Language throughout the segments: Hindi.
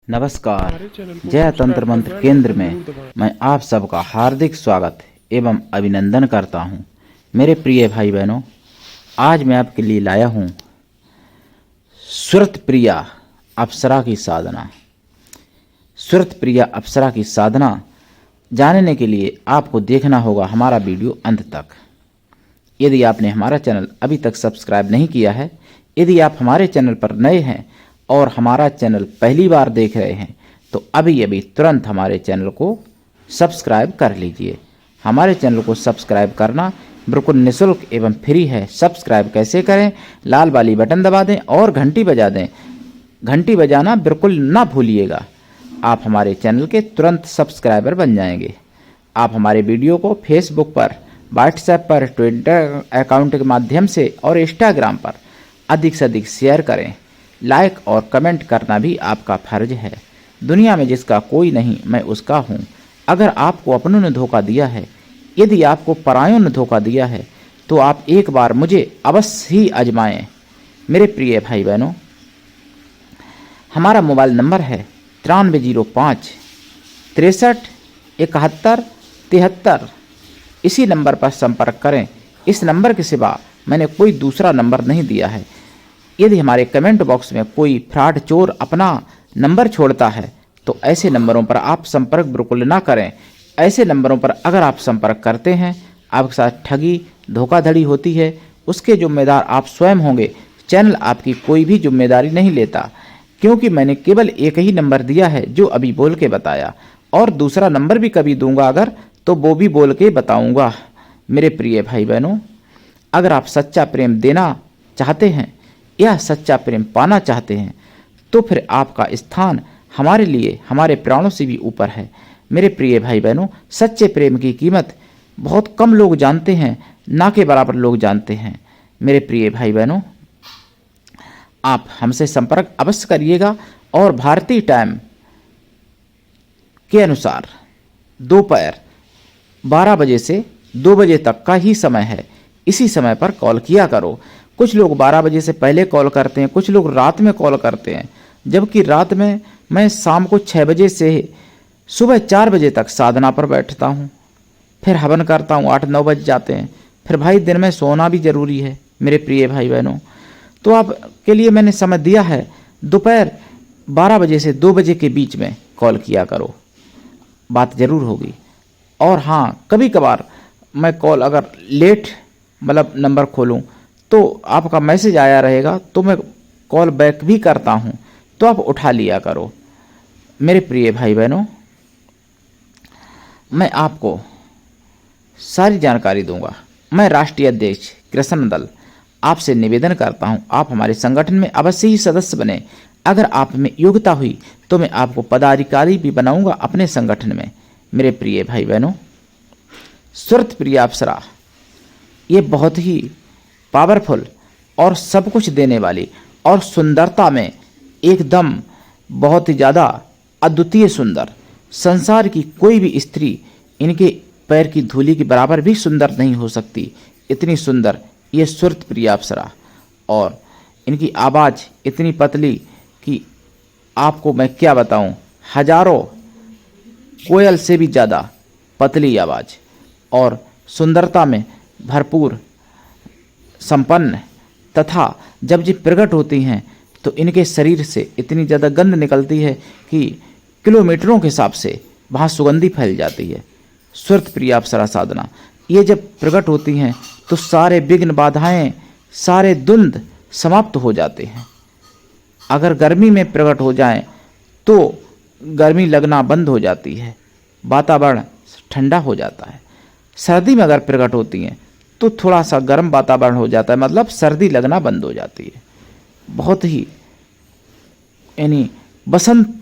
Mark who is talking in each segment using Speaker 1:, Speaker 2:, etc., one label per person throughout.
Speaker 1: नमस्कार। जय तंत्र मंत्र केंद्र में मैं आप सबका हार्दिक स्वागत एवं अभिनंदन करता हूं। मेरे प्रिय भाई बहनों, आज मैं आपके लिए लाया हूं सुरत प्रिया अप्सरा की साधना। सुरत प्रिया अप्सरा की साधना जानने के लिए आपको देखना होगा हमारा वीडियो अंत तक। यदि आपने हमारा चैनल अभी तक सब्सक्राइब नहीं किया है, यदि आप हमारे चैनल पर नए हैं और हमारा चैनल पहली बार देख रहे हैं, तो अभी तुरंत हमारे चैनल को सब्सक्राइब कर लीजिए। हमारे चैनल को सब्सक्राइब करना बिल्कुल निःशुल्क एवं फ्री है। सब्सक्राइब कैसे करें? लाल वाली बटन दबा दें और घंटी बजा दें। घंटी बजाना बिल्कुल ना भूलिएगा। आप हमारे चैनल के तुरंत सब्सक्राइबर बन जाएंगे। आप हमारे वीडियो को फेसबुक पर, व्हाट्सएप पर, ट्विटर अकाउंट के माध्यम से और इंस्टाग्राम पर अधिक से अधिक शेयर करें। लाइक और कमेंट करना भी आपका फर्ज है। दुनिया में जिसका कोई नहीं, मैं उसका हूँ। अगर आपको अपनों ने धोखा दिया है, यदि आपको परायों ने धोखा दिया है, तो आप एक बार मुझे अवश्य ही आजमाएं। मेरे प्रिय भाई बहनों, हमारा मोबाइल नंबर है 9305 63 71 73। इसी नंबर पर संपर्क करें। इस नंबर के सिवा मैंने कोई दूसरा नंबर नहीं दिया है। यदि हमारे कमेंट बॉक्स में कोई फ्रॉड चोर अपना नंबर छोड़ता है, तो ऐसे नंबरों पर आप संपर्क बिल्कुल ना करें। ऐसे नंबरों पर अगर आप संपर्क करते हैं, आपके साथ ठगी धोखाधड़ी होती है, उसके जिम्मेदार आप स्वयं होंगे। चैनल आपकी कोई भी जिम्मेदारी नहीं लेता, क्योंकि मैंने केवल एक ही नंबर दिया है जो अभी बोल के बताया, और दूसरा नंबर भी कभी दूंगा अगर, तो वो भी बोल के बताऊंगा। मेरे प्रिय भाई बहनों, अगर आप सच्चा प्रेम देना चाहते हैं या सच्चा प्रेम पाना चाहते हैं, तो फिर आपका स्थान हमारे लिए हमारे प्राणों से भी ऊपर है। मेरे प्रिय भाई बहनों, सच्चे प्रेम की कीमत बहुत कम लोग जानते हैं, ना के बराबर लोग जानते हैं। मेरे प्रिय भाई बहनों, आप हमसे संपर्क अवश्य करिएगा। और भारतीय टाइम के अनुसार दोपहर 12 बजे से 2 बजे तक का ही समय है। इसी समय पर कॉल किया करो। कुछ लोग 12 बजे से पहले कॉल करते हैं, कुछ लोग रात में कॉल करते हैं, जबकि रात में मैं शाम को 6 बजे से सुबह 4 बजे तक साधना पर बैठता हूँ। फिर हवन करता हूँ, 8-9 बज जाते हैं। फिर भाई दिन में सोना भी ज़रूरी है। मेरे प्रिय भाई बहनों, तो आपके लिए मैंने समय दिया है, दोपहर 12 बजे से 2 बजे के बीच में कॉल किया करो, बात ज़रूर होगी। और हाँ, कभी कभार मैं कॉल अगर लेट मतलब नंबर खोलूँ तो आपका मैसेज आया रहेगा, तो मैं कॉल बैक भी करता हूं, तो आप उठा लिया करो। मेरे प्रिय भाई बहनों, मैं आपको सारी जानकारी दूंगा। मैं राष्ट्रीय अध्यक्ष कृष्ण दल आपसे निवेदन करता हूं, आप हमारे संगठन में अवश्य ही सदस्य बने। अगर आप में योग्यता हुई तो मैं आपको पदाधिकारी भी बनाऊंगा अपने संगठन में। मेरे प्रिय भाई बहनों, सुरत प्रिया अप्सरा ये बहुत ही पावरफुल और सब कुछ देने वाली और सुंदरता में एकदम बहुत ही ज़्यादा अद्वितीय सुंदर, संसार की कोई भी स्त्री इनके पैर की धूली के बराबर भी सुंदर नहीं हो सकती। इतनी सुंदर ये सुरत प्रिया अप्सरा, और इनकी आवाज़ इतनी पतली कि आपको मैं क्या बताऊं, हजारों कोयल से भी ज़्यादा पतली आवाज़, और सुंदरता में भरपूर संपन्न, तथा जब ये प्रकट होती हैं तो इनके शरीर से इतनी ज़्यादा गंध निकलती है कि किलोमीटरों के हिसाब से वहाँ सुगंधी फैल जाती है। सुरत प्रिया अप्सरा साधना ये जब प्रकट होती हैं तो सारे विघ्न बाधाएं, सारे द्वंद्व समाप्त हो जाते हैं। अगर गर्मी में प्रकट हो जाएं तो गर्मी लगना बंद हो जाती है, वातावरण ठंडा हो जाता है। सर्दी में अगर प्रकट होती हैं तो थोड़ा सा गर्म वातावरण हो जाता है, मतलब सर्दी लगना बंद हो जाती है। बहुत ही यानी बसंत,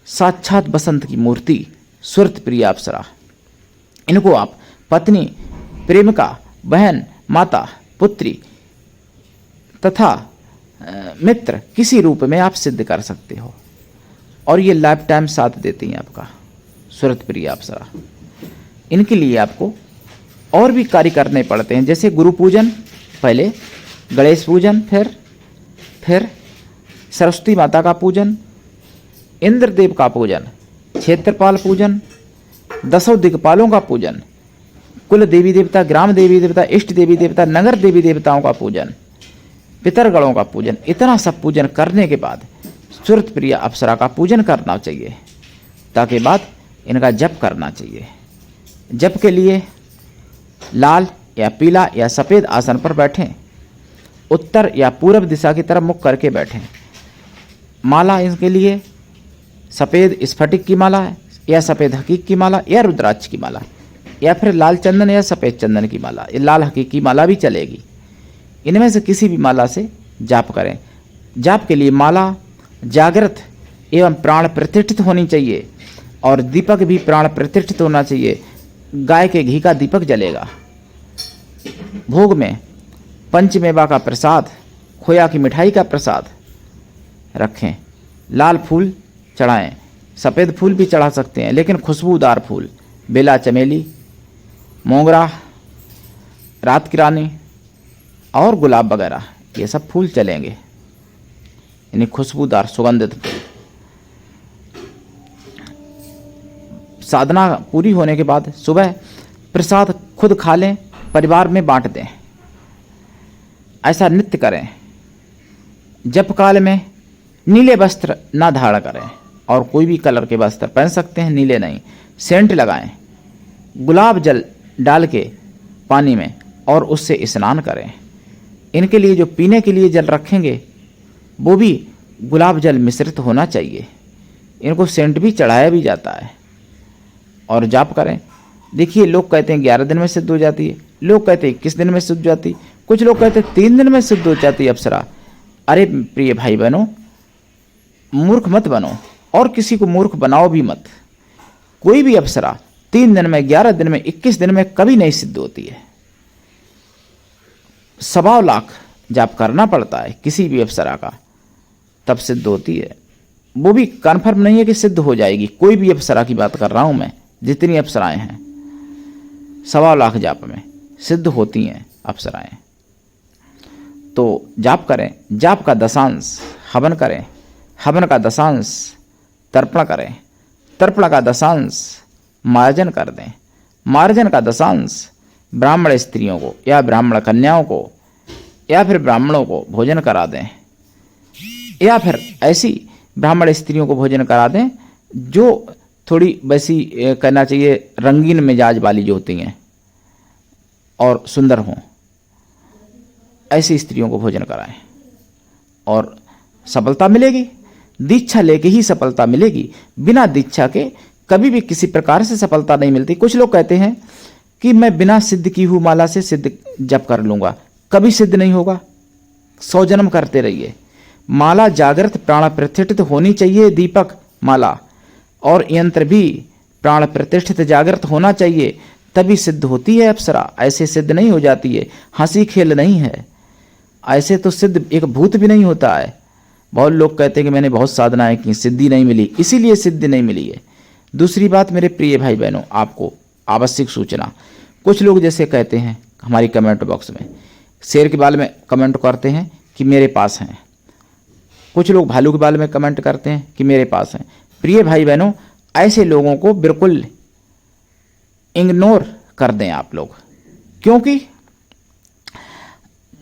Speaker 1: साक्षात बसंत की मूर्ति सुरत प्रिया अप्सरा। इनको आप पत्नी, प्रेमिका, बहन, माता, पुत्री तथा मित्र किसी रूप में आप सिद्ध कर सकते हो, और ये लाइफ टाइम साथ देती हैं आपका सुरत प्रिया अप्सरा। इनके लिए आपको और भी कार्य करने पड़ते हैं, जैसे गुरु पूजन, पहले गणेश पूजन, फिर सरस्वती माता का पूजन, इंद्रदेव का पूजन, क्षेत्रपाल पूजन, दसों दिक्पालों का पूजन, कुल देवी देवता, ग्राम देवी देवता, इष्ट देवी देवता, नगर देवी देवताओं का पूजन, पितरगणों का पूजन, इतना सब पूजन करने के बाद सुरत प्रिय अप्सरा का पूजन करना चाहिए। ताकि बाद इनका जप करना चाहिए। जप के लिए लाल या पीला या सफ़ेद आसन पर बैठें, उत्तर या पूर्व दिशा की तरफ मुख करके बैठें। माला इनके लिए सफ़ेद स्फटिक की माला है, या सफ़ेद हकीक की माला, या रुद्राक्ष की माला, या फिर लाल चंदन या सफ़ेद चंदन की माला, ये लाल हकीक की माला भी चलेगी। इनमें से किसी भी माला से जाप करें। जाप के लिए माला जागृत एवं प्राण प्रतिष्ठित होनी चाहिए और दीपक भी प्राण प्रतिष्ठित होना चाहिए। गाय के घी का दीपक जलेगा। भोग में पंचमेवा का प्रसाद, खोया की मिठाई का प्रसाद रखें। लाल फूल चढ़ाएं, सफ़ेद फूल भी चढ़ा सकते हैं, लेकिन खुशबूदार फूल, बेला, चमेली, मोगरा, रात की रानी और गुलाब वगैरह, ये सब फूल चलेंगे, यानी खुशबूदार सुगंधित फूल। साधना पूरी होने के बाद सुबह प्रसाद खुद खा लें, परिवार में बांट दें। ऐसा नित्य करें। जप काल में नीले वस्त्र ना धारण करें और कोई भी कलर के वस्त्र पहन सकते हैं, नीले नहीं। सेंट लगाएं, गुलाब जल डाल के पानी में और उससे स्नान करें। इनके लिए जो पीने के लिए जल रखेंगे वो भी गुलाब जल मिश्रित होना चाहिए। इनको सेंट भी चढ़ाया भी जाता है। और जाप करें। देखिए, लोग कहते हैं 11 दिन में सिद्ध हो जाती है, लोग कहते हैं 21 दिन में सिद्ध हो जाती, कुछ लोग कहते हैं 3 दिन में सिद्ध हो जाती है अप्सरा। अरे प्रिय भाई बहनों, मूर्ख मत बनो और किसी को मूर्ख बनाओ भी मत। कोई भी अप्सरा 3 दिन में, 11 दिन में, 21 दिन में कभी नहीं सिद्ध होती है। 1.25 लाख जाप करना पड़ता है किसी भी अप्सरा का, तब सिद्ध होती है। वो भी कन्फर्म नहीं है कि सिद्ध हो जाएगी। कोई भी अप्सरा की बात कर रहा हूं मैं, जितनी अप्सराएं हैं 1.25 लाख जाप में सिद्ध होती हैं अप्सराएं। तो जाप करें। जाप का दशांश हवन करें, हवन का दशांश तर्पण करें, तर्पण का दशांश मार्जन कर दें, मार्जन का दशांश ब्राह्मण स्त्रियों को या ब्राह्मण कन्याओं को या फिर ब्राह्मणों को भोजन करा दें, या फिर ऐसी ब्राह्मण स्त्रियों को भोजन करा दें जो थोड़ी वैसी कहना चाहिए रंगीन मिजाज वाली जो होती हैं और सुंदर हों, ऐसी स्त्रियों को भोजन कराएं और सफलता मिलेगी। दीक्षा लेके ही सफलता मिलेगी, बिना दीक्षा के कभी भी किसी प्रकार से सफलता नहीं मिलती। कुछ लोग कहते हैं कि मैं बिना सिद्ध की हुई माला से सिद्ध जप कर लूँगा, कभी सिद्ध नहीं होगा। 100 जन्म करते रहिए। माला जागृत प्राण प्रतिष्ठित होनी चाहिए, दीपक माला और यंत्र भी प्राण प्रतिष्ठित जागृत होना चाहिए, तभी सिद्ध होती है अप्सरा। ऐसे सिद्ध नहीं हो जाती है, हंसी खेल नहीं है। ऐसे तो सिद्ध एक भूत भी नहीं होता है। बहुत लोग कहते हैं कि मैंने बहुत साधनाएं की, सिद्धि नहीं मिली, इसीलिए सिद्धि नहीं मिली है। दूसरी बात मेरे प्रिय भाई बहनों, आपको आवश्यक सूचना, कुछ लोग जैसे कहते हैं हमारी कमेंट बॉक्स में, शेर के बारे में कमेंट करते हैं कि मेरे पास हैं, कुछ लोग भालू के बारे में कमेंट करते हैं कि मेरे पास हैं। प्रिय भाई बहनों, ऐसे लोगों को बिल्कुल इग्नोर कर दें आप लोग, क्योंकि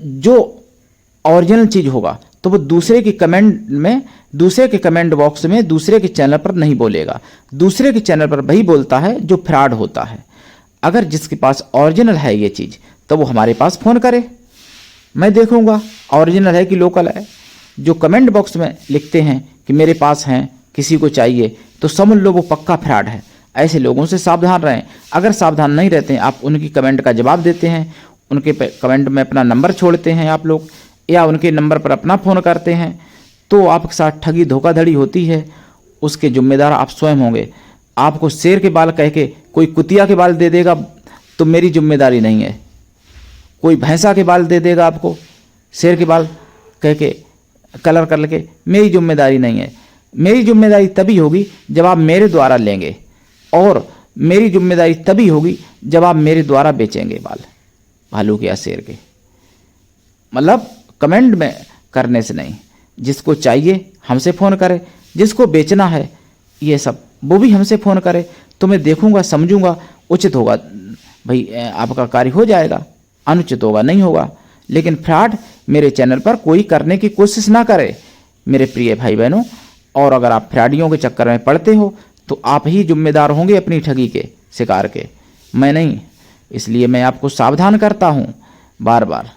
Speaker 1: जो ओरिजिनल चीज होगा तो वो दूसरे के कमेंट में, दूसरे के कमेंट बॉक्स में, दूसरे के चैनल पर नहीं बोलेगा। दूसरे के चैनल पर वही बोलता है जो फ्रॉड होता है। अगर जिसके पास ओरिजिनल है ये चीज तो वो हमारे पास फोन करे, मैं देखूंगा ओरिजिनल है कि लोकल है। जो कमेंट बॉक्स में लिखते हैं कि मेरे पास हैं, किसी को चाहिए, तो समझ लो वो पक्का फ्रॉड है। ऐसे लोगों से सावधान रहें। अगर सावधान नहीं रहते हैं, आप उनकी कमेंट का जवाब देते हैं, उनके कमेंट में अपना नंबर छोड़ते हैं आप लोग, या उनके नंबर पर अपना फ़ोन करते हैं, तो आपके साथ ठगी धोखाधड़ी होती है। उसके जिम्मेदार आप स्वयं होंगे। आपको शेर के बाल कह के कोई कुतिया के बाल दे देगा तो मेरी जिम्मेदारी नहीं है। कोई भैंसा के बाल दे देगा आपको, शेर के बाल कह के कलर कर के, मेरी जिम्मेदारी नहीं है। मेरी जिम्मेदारी तभी होगी जब आप मेरे द्वारा लेंगे, और मेरी जिम्मेदारी तभी होगी जब आप मेरे द्वारा बेचेंगे बाल, भालू के या शेर के। मतलब कमेंट में करने से नहीं। जिसको चाहिए हमसे फ़ोन करे, जिसको बेचना है ये सब वो भी हमसे फ़ोन करे तो मैं देखूंगा, समझूंगा, उचित होगा भाई आपका कार्य हो जाएगा, अनुचित होगा नहीं होगा। लेकिन फ्रॉड मेरे चैनल पर कोई करने की कोशिश ना करे मेरे प्रिय भाई बहनों। और अगर आप फ्रॉडियों के चक्कर में पड़ते हो तो आप ही जिम्मेदार होंगे अपनी ठगी के शिकार के, मैं नहीं। इसलिए मैं आपको सावधान करता हूँ बार बार,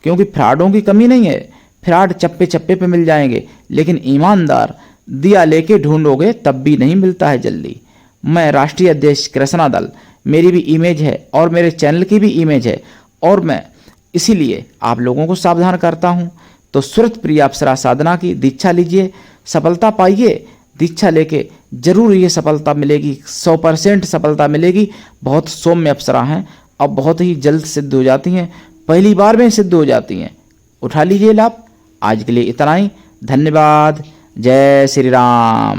Speaker 1: क्योंकि फ्रॉडों की कमी नहीं है। फ्रॉड चप्पे चप्पे पे मिल जाएंगे, लेकिन ईमानदार दिया लेके ढूंढोगे तब भी नहीं मिलता है जल्दी। मैं राष्ट्रीय अध्यक्ष कृष्णा दल, मेरी भी इमेज है और मेरे चैनल की भी इमेज है, और मैं इसीलिए आप लोगों को सावधान करता हूँ। तो सुरत प्रिय अप्सरा साधना की दीक्षा लीजिए, सफलता पाइए। दीक्षा लेके जरूर ये सफलता मिलेगी, 100% सफलता मिलेगी। बहुत सौम्य अप्सरा हैं और बहुत ही जल्द सिद्ध हो जाती हैं, पहली बार में सिद्ध हो जाती हैं। उठा लीजिए लाभ। आज के लिए इतना ही, धन्यवाद। जय श्री राम।